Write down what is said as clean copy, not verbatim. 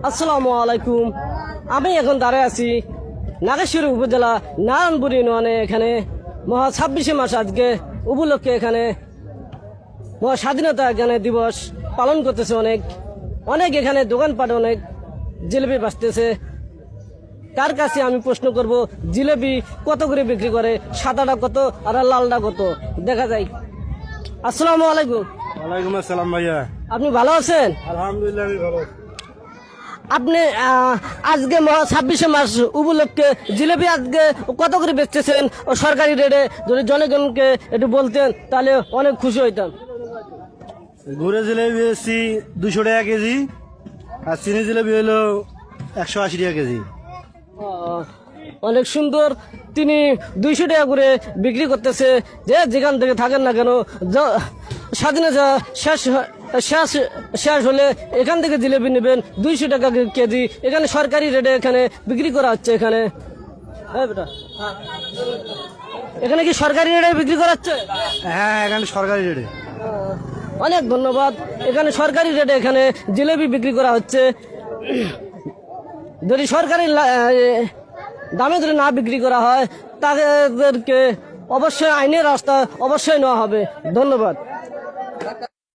আসসালামু আলাইকুম। আমি এখন দাঁড়ায় আছি নাগেশ্বরী উপজেলা নারায়ণপুর ইউনিয়নে। এখানে মহা 26শে মাস আজকে উপলক্ষে এখানে মহা স্বাধীনতা এখানে দিবস পালন করতেছে। অনেক এখানে দোকানপাট অনেক জিলেপি বাঁচতেছে। তার কাছে আমি প্রশ্ন করব, জিলেপি কত করে বিক্রি করে? সাদাটা কত আর লালটা কত? দেখা যায়। আসসালামু আলাইকুম। ওয়ালাইকুম আসসালাম ভাইয়া। আপনি ভালো আছেন? আলহামদুলিল্লাহ আমি ভালো। আপনি আজকে 26শে মাস উপলক্ষে জিলেপি আজকে কত করে বেচতেছেন ও সরকারি রেটে? যদি জনগণকে একটু বলতেন তাহলে অনেক খুশি হইতাম। গুড়ে জিলেবি বেশি 200 টাকা কেজি, আর চিনি জিলেবি হলো 180 টাকা কেজি। অনেক সুন্দর। তিনি 200 টাকা করে বিক্রি করতেছে। যেখান থেকে থাকেন না কেন, স্বাধীনতা শেষ হলে এখান থেকে জিলেপি নেবেন 200 টাকা কেজি। এখানে সরকারি রেটে এখানে বিক্রি করা হচ্ছে। এখানে এখানে কি সরকারি রেটে বিক্রি করা হচ্ছে? হ্যাঁ, এখানে সরকারি রেটে। অনেক ধন্যবাদ। এখানে সরকারি রেটে এখানে জিলেপি বিক্রি করা হচ্ছে। যদি সরকারি দামে যদি না বিক্রি করা হয় তাদেরকে অবশ্যই আইনের রাস্তা অবশ্যই নেওয়া হবে। ধন্যবাদ।